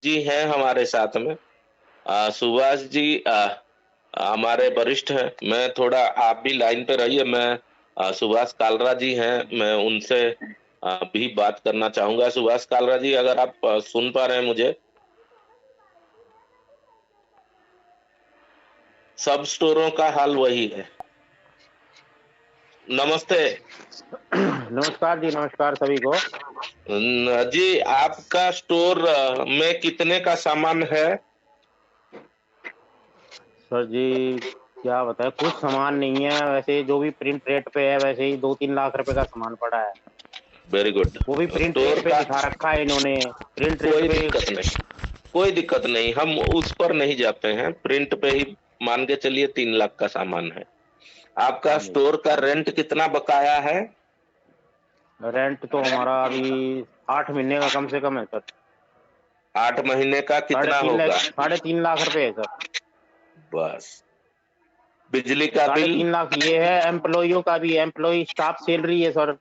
जी हैं हमारे साथ में। सुभाष जी हमारे वरिष्ठ हैं। मैं थोड़ा आप भी लाइन पे रहिए। मैं सुभाष कालरा जी हैं, मैं उनसे भी बात करना चाहूंगा। सुभाष कालरा जी, अगर आप सुन पा रहे हैं मुझे। सब स्टोरों का हाल वही है। नमस्ते। नमस्कार जी, नमस्कार सभी को। जी, आपका स्टोर में कितने का सामान है? सर जी, क्या बताएं, कुछ सामान नहीं है। वैसे जो भी प्रिंट रेट पे है वैसे ही 2-3 लाख रुपए का सामान पड़ा है। Very good. वो भी प्रिंट स्टोर रेट पे का दिखा रखा है इन्होंने। प्रिंट रेट कोई पे। दिक्कत नहीं, कोई दिक्कत नहीं, हम उस पर नहीं जाते हैं। प्रिंट पे ही मान के चलिए 3 लाख का सामान है। आपका हाँ जी। स्टोर का रेंट कितना बकाया है? रेंट तो हमारा अभी 8 महीने का कम से कम है सर। 8 महीने का साढ़े कितना तीन होगा? लाख 3.5 लाख रुपए है सर। बस। बिजली का साढ़े बिल? तीन लाख ये है। एम्प्लॉइयों का भी, एम्प्लॉय स्टाफ सैलरी है सर।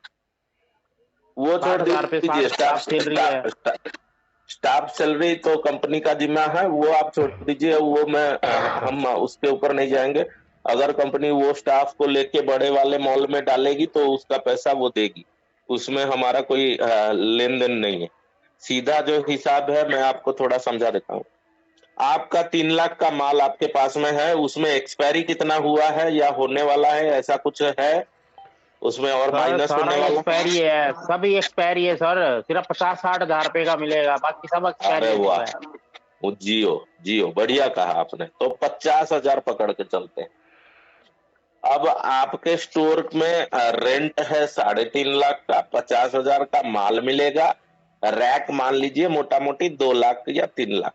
वो छोड़ 60,000 रुपये दीजिए। 60 स्टाफ सैलरी है। स्टाफ सैलरी तो कंपनी का जिम्मा है, वो आप छोड़ दीजिए। वो मैं हम उसके ऊपर नहीं जाएंगे। अगर कंपनी वो स्टाफ को लेके बड़े वाले मॉल में डालेगी तो उसका पैसा वो देगी, उसमें हमारा कोई लेन देन नहीं है। सीधा जो हिसाब है मैं आपको थोड़ा समझा देता हूँ। आपका 3 लाख का माल आपके पास में है, उसमें एक्सपायरी कितना हुआ है या होने वाला है, ऐसा कुछ है उसमें और सर माइनस सारा होने ही वाला? एक्सपायरी है, सभी एक्सपायरी है सर। सिर्फ 50-60 हज़ार रुपए का मिलेगा, बाकी सब एक्सपायरी अरे है वाह, है। वो जियो जियो, बढ़िया कहा आपने। तो 50,000 पकड़ के चलते हैं। अब आपके स्टोर में रेंट है 3.5 लाख का, 50,000 का माल मिलेगा। रैक मान लीजिए मोटा मोटी 2 लाख या 3 लाख,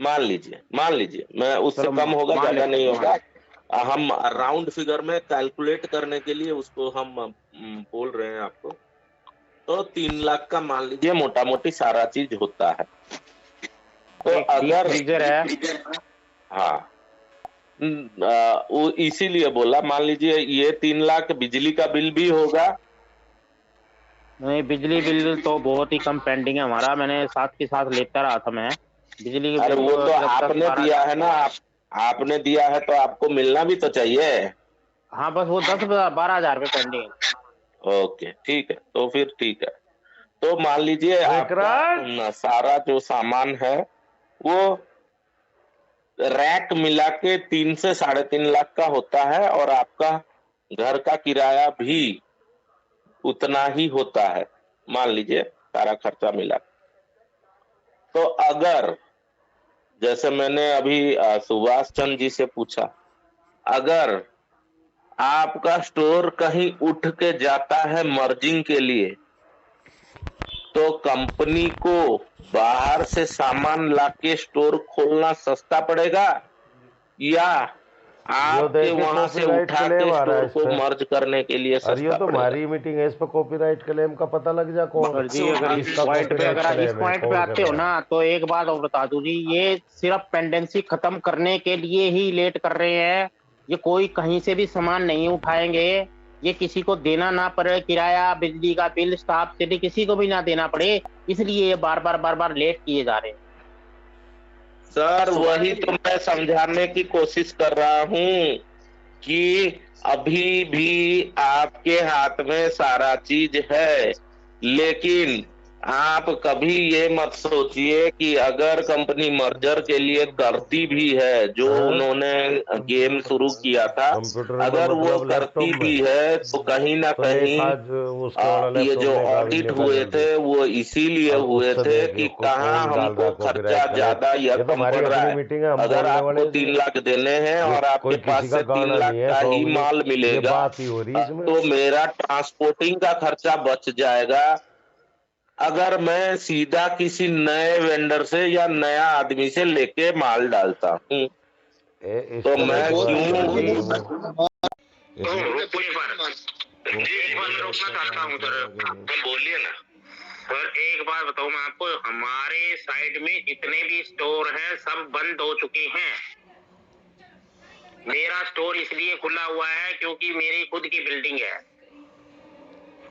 मान लीजिए, मैं उससे चलो कम होगा, मान ज्यादा लेते नहीं हैं, मान होगा। लेते हम हैं। हाँ। राउंड फिगर में कैलकुलेट करने के लिए उसको हम बोल रहे हैं आपको। तो 3 लाख का मान लीजिए मोटा मोटी सारा चीज होता है। तो एक डीप अगर फ्रीजर है। हाँ, वो इसीलिए बोला, मान लीजिए ये 3 लाख बिजली का बिल भी होगा। नहीं, बिजली बिल तो बहुत ही कम पेंडिंग है हमारा। मैंने साथ के साथ लेता रहा था मैं। बिजली के अरे बिल वो तो तो सिर्फ दस आपने बारह दिया है ना, आपने दिया है तो आपको मिलना भी तो चाहिए। हाँ, बस वो 10-12 हज़ार रुपये पेंडिंग है। ओके, ठीक है, तो फिर ठीक है। तो मान लीजिए आपका विक्रांत, सारा जो सामान है वो रैक मिला के 3 से 3.5 लाख का होता है, और आपका घर का किराया भी उतना ही होता है, मान लीजिए सारा खर्चा मिला। तो अगर, जैसे मैंने अभी सुभाष चंद्र जी से पूछा, अगर आपका स्टोर कहीं उठ के जाता है मर्जिंग के लिए, तो कंपनी को बाहर से सामान लाके स्टोर खोलना सस्ता पड़ेगा, या यो आपके देखे वहां से कॉपीराइट उठा के क्लेम आ रहा स्टोर है इस को पे। मर्ज करने के लिए और ये सस्ता तो पड़ेगा? हमारी मीटिंग है, इस पे कॉपीराइट क्लेम का पता लग जा कौन सर से जी, अगर उठा इस के किसका पॉइंट पे कॉपीराइट अगर इस क्लेम है, पॉइंट पे कौन कर आते हो रहा है। ना, तो एक बात और बता दूं जी, ये सिर्फ पेंडेंसी खत्म करने के लिए ही लेट कर रहे हैं। ये कोई कहीं से भी सामान नहीं उठाएंगे। ये किसी को देना ना पड़े, किराया, बिजली का बिल, स्टाफ से भी किसी को भी ना देना पड़े, इसलिए ये बार बार लेट किए जा रहे हैं। सर वही तो मैं समझाने की कोशिश कर रहा हूँ कि अभी भी आपके हाथ में सारा चीज है, लेकिन आप कभी ये मत सोचिए कि अगर कंपनी मर्जर के लिए करती भी है, जो हाँ? उन्होंने गेम शुरू किया था, कंप्यूटर में अगर वो मतलब लैपटॉप करती में भी है तो कहीं ना तो देख कहीं आज उसके वाला ये लैपटॉप जो निकाल ऑडिट निकाल हुए जल्दी। थे वो इसीलिए अब हुए उससे थे देख कि कहाँ कौन डाल रहा हमको है खर्चा कॉपीराइट क्लेम। ज्यादा या ये तो कम हमारी पड़ रहा अपनी है। मीटिंग है, हम अगर बोलने आपको वाले 3 लाख देने हैं ये और आपके कोई पास किसी का से तीन गाना लाख नहीं है का ही 100 माल ये मिलेगा, बात ही हो रही इसमें। तो मेरा ट्रांसपोर्टिंग का खर्चा बच जाएगा। अगर मैं सीधा किसी नए वेंडर से या नया आदमी से लेके माल डालता हूँ, इस तो तरह मैं की बात क्यों? कर रही है वो इसमें। एक बार मैं रोकना चाहता हूँ सर, तो बोलिए ना। सर एक बात बताऊँ मैं आपको, हमारे साइड में जितने भी स्टोर हैं सब बंद हो चुके हैं। मेरा स्टोर इसलिए खुला हुआ है क्योंकि मेरी खुद की बिल्डिंग है।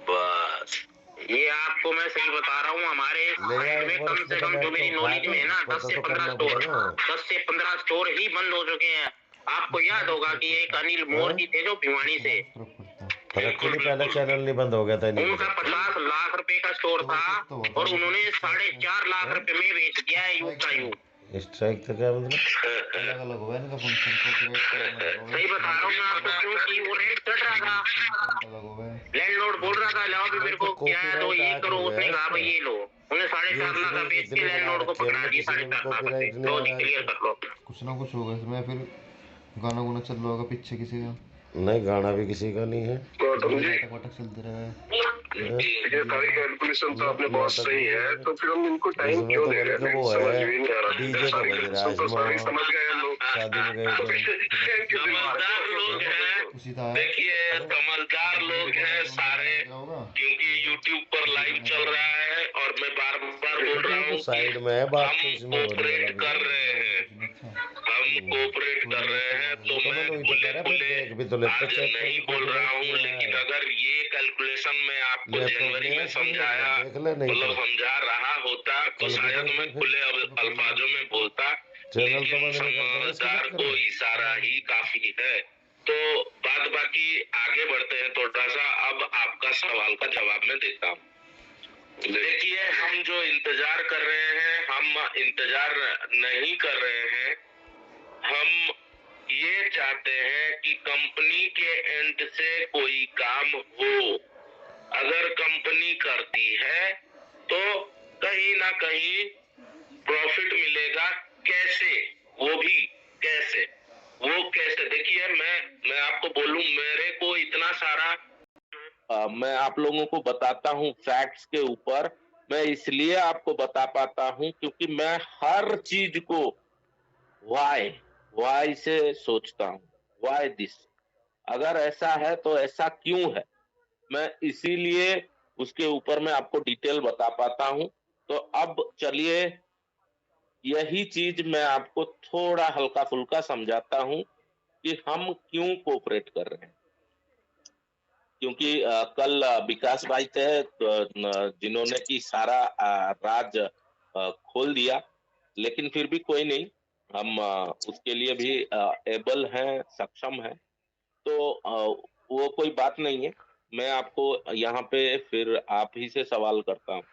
बस ये आपको मैं सही बता रहा हूँ, हमारे साइड में कम से कम जो मेरी नॉलेज में है ना 10 से 15 स्टोर, 10 से 15 स्टोर ही बंद हो चुके हैं। आपको याद होगा कि एक अनिल मोर जी थे जो भिवानी से, पहले चैनल नहीं बंद हो गया था उनका 50 लाख रुपए का स्टोर था और उन्होंने 4.5 लाख रुपए में बेच दिया है यू का यू। स्ट्राइक तो क्या मतलब अलग अलग हुआ इनका फंक्शन सही बता रहा हूँ मैं आपको, क्योंकि वो रेट चढ़ रहा था, अलग हुआ है। लैंडलॉर्ड बोल रहा था लाओ भी मेरे को क्या है तो ये करो, उसने कहा भाई ये लो, उन्हें 4.5 लाख का बेच के लैंडलॉर्ड को पकड़ा दिया 4.5 लाख रुपए। लो जी क्लियर कर लो। कुछ ना कुछ होगा इसमें, फिर गाना गुना चल रहा होगा पीछे किसी का, नहीं गाना भी किसी का नहीं है। नाटक वाटक चलते रहे। ये सारी कैलकुलेशन तो आपने बहुत सही है, तो फिर हम इनको टाइम इसमें क्यों तो दे रहे मतलब हैं? वो समझ है भी नहीं आ रहा। डीजे तो सारी बज रहा है कैलकुलेशन तो सारी इसमें, समझ गए हम लोग। शादी में गए तो थे। फिर क्यों समझदार लोग हैं, उसी था देखिए समझदार लोग हैं सारे, होगा। क्योंकि YouTube पर लाइव चल रहा है और मैं बार बार बोल रहा हूँ साइड में है बात तो हम इसमें हो रही कोऑपरेट है कर रहे हैं, हम कोऑपरेट कर रहे हैं, तो मैं खुले भी तो आज नहीं बोल रहा हूँ, लेकिन अगर ये कैलकुलेशन में आपको जनवरी में समझाया मतलब समझा रहा होता तो शायद मैं खुले अल्फाजों में बोलता, लेकिन समझदार को इशारा ही काफी है। तो बाद बाकी आगे बढ़ते हैं थोड़ा सा, अब आपका सवाल का जवाब मैं देता हूँ। देखिए हम जो इंतजार कर रहे हैं, हम इंतजार नहीं कर रहे हैं, हम ये चाहते हैं कि कंपनी के एंड से कोई काम हो। अगर कंपनी करती है तो कहीं ना कहीं प्रॉफिट मिलेगा, कैसे वो भी कैसे, वो कैसे देखिए मैं आपको बोलूं, मेरे को इतना सारा मैं आप लोगों को बताता हूँ फैक्ट्स के ऊपर, मैं इसलिए आपको बता पाता हूँ क्योंकि मैं हर चीज को वाई से सोचता हूँ, वाई दिस, अगर ऐसा है तो ऐसा क्यों है, मैं इसीलिए उसके ऊपर मैं आपको डिटेल बता पाता हूँ। तो अब चलिए यही चीज मैं आपको थोड़ा हल्का फुल्का समझाता हूँ कि हम क्यों कोऑपरेट कर रहे हैं। क्योंकि कल विकास भाई थे जिन्होंने की सारा राज खोल दिया, लेकिन फिर भी कोई नहीं, हम उसके लिए भी एबल हैं, सक्षम हैं, तो वो कोई बात नहीं है। मैं आपको यहाँ पे फिर आप ही से सवाल करता हूँ।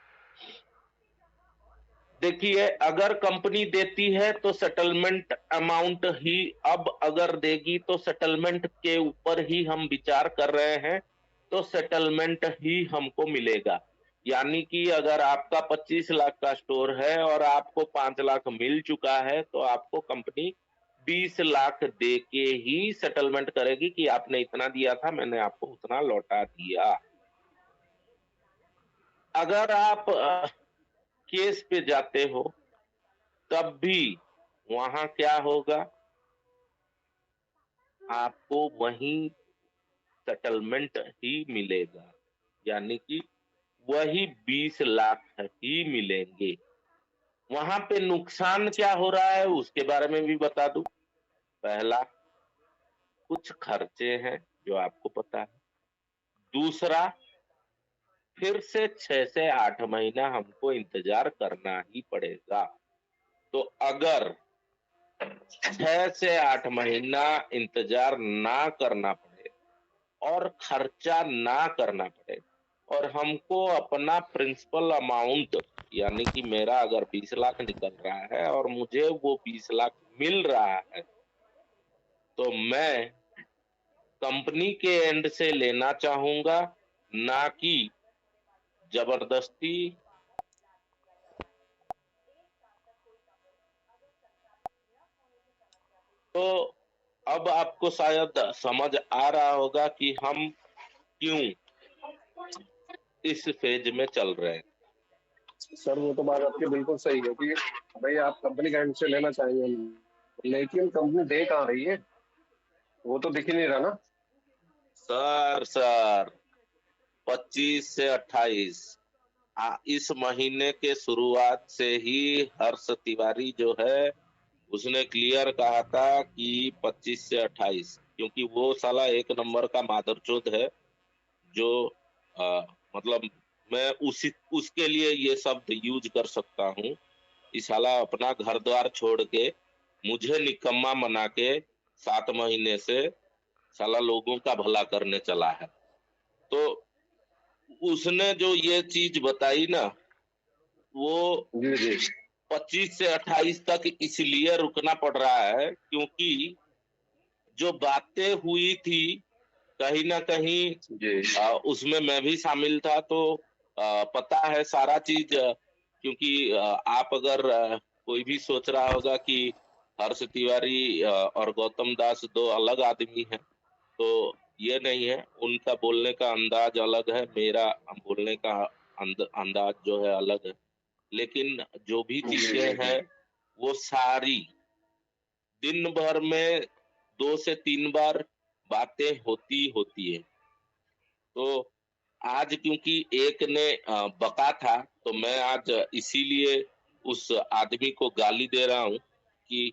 देखिए अगर कंपनी देती है तो सेटलमेंट अमाउंट ही, अब अगर देगी तो सेटलमेंट के ऊपर ही हम विचार कर रहे हैं, तो सेटलमेंट ही हमको मिलेगा। यानी कि अगर आपका 25 लाख का स्टोर है और आपको 5 लाख मिल चुका है तो आपको कंपनी 20 लाख दे के ही सेटलमेंट करेगी कि आपने इतना दिया था, मैंने आपको उतना लौटा दिया। अगर आप केस पे जाते हो तब भी वहां क्या होगा, आपको वही सेटलमेंट ही मिलेगा, यानी कि वही 20 लाख ही मिलेंगे। वहां पे नुकसान क्या हो रहा है उसके बारे में भी बता दूं। पहला, कुछ खर्चे हैं जो आपको पता है। दूसरा, फिर से 6 से 8 महीना हमको इंतजार करना ही पड़ेगा। तो अगर 6 से 8 महीना इंतजार ना करना पड़े और खर्चा ना करना पड़े और हमको अपना प्रिंसिपल अमाउंट, यानी कि मेरा अगर 20 लाख निकल रहा है और मुझे वो 20 लाख मिल रहा है, तो मैं कंपनी के एंड से लेना चाहूंगा, ना कि जबरदस्ती। तो अब आपको शायद समझ आ रहा होगा कि हम क्यों इस फेज में चल रहे हैं। सर वो तो बात आपकी बिल्कुल सही है कि भाई आप कंपनी का एंड से लेना चाहिए, लेकिन कंपनी दे कहाँ रही है वो तो दिख ही नहीं रहा ना। सर 25 से 28 इस महीने के शुरुआत से ही हर्ष तिवारी जो है उसने क्लियर कहा था कि 25 से 28, क्योंकि वो साला एक नंबर का मादरचोद है जो मतलब मैं उसके लिए ये शब्द यूज कर सकता हूँ। इस साला अपना घर द्वार छोड़ के मुझे निकम्मा बना के 7 महीने से साला लोगों का भला करने चला है। तो उसने जो ये चीज बताई ना, वो जी जी 25 से 28 तक इसलिए रुकना पड़ रहा है क्योंकि जो बातें हुई थी कहीं ना कहीं जी उसमें मैं भी शामिल था, तो पता है सारा चीज। क्योंकि आप अगर कोई भी सोच रहा होगा कि हर्ष तिवारी और गौतम दास दो अलग आदमी हैं, तो ये नहीं है। उनका बोलने का अंदाज अलग है, मेरा बोलने का अंदाज जो है अलग है। लेकिन जो भी चीजें हैं वो सारी दिन भर में 2 से 3 बार बातें होती है। तो आज क्योंकि एक ने बका था, तो मैं आज इसीलिए उस आदमी को गाली दे रहा हूँ कि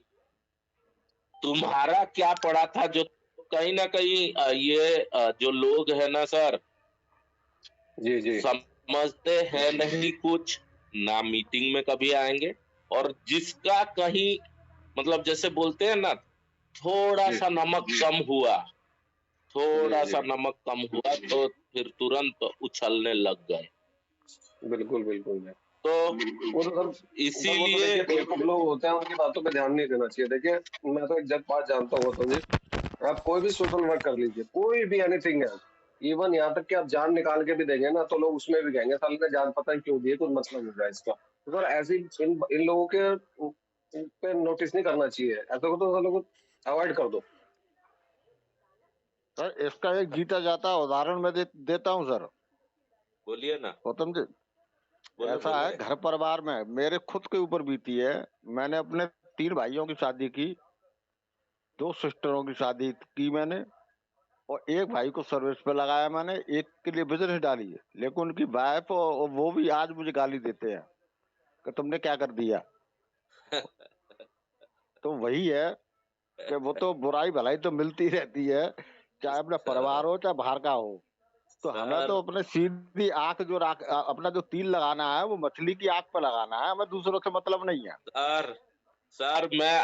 तुम्हारा क्या पड़ा था जो कहीं ना कहीं ये जो लोग है ना सर, जी जी समझते हैं नहीं कुछ, ना मीटिंग में कभी आएंगे। और जिसका कहीं मतलब जैसे बोलते हैं ना, थोड़ा जी सा नमक कम हुआ, थोड़ा जी सा नमक कम हुआ तो फिर तुरंत उछलने लग गए। बिल्कुल बिल्कुल है। तो वो तो सर वो तो इसीलिए देखिए बेवकूफ लोग होते हैं, उनकी बातों पे ध्यान नहीं देना चाहिए। देखिए मैं तो एक जब बात जानता हूँ तो जी, आप कोई भी सोशल वर्क कर लीजिए, कोई भी एनीथिंग है, इवन यहाँ तक कि आप जान निकाल के भी देंगे ना तो लोग उसमें भी कहेंगे साले ने जान पता नहीं क्यों दी है, कुछ मतलब हो रहा है इसका। तो सर ऐसी इन लोगों के पे नोटिस नहीं करना चाहिए, ऐसा को तो सर लोगों को अवॉइड कर दो। सर इसका एक जीता जाता उदाहरण मैं देता हूँ सर। बोलिए ना, गौतम जी, बोलो ऐसा है बोलो। घर परिवार में मेरे खुद के ऊपर बीती है। मैंने अपने 3 भाइयों की शादी की, 2 सिस्टरों की शादी की मैंने, और एक भाई को सर्विस पे लगाया मैंने, एक के लिए बिजनेस डाली है। लेकिन उनकी वाइफ और वो भी आज मुझे गाली देते हैं कि तुमने क्या कर दिया। तो वही है कि वो तो बुराई भलाई तो मिलती रहती है, चाहे अपना परिवार हो चाहे बाहर का हो। तो हमें सर तो अपने सीधी आंख जो अपना जो तीर लगाना है वो मछली की आंख पे लगाना है, हमें दूसरों से मतलब नहीं है। सर सर मैं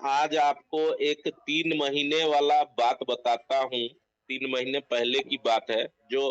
आज आपको एक 3 महीने वाला बात बताता हूँ। 3 महीने पहले की बात है, जो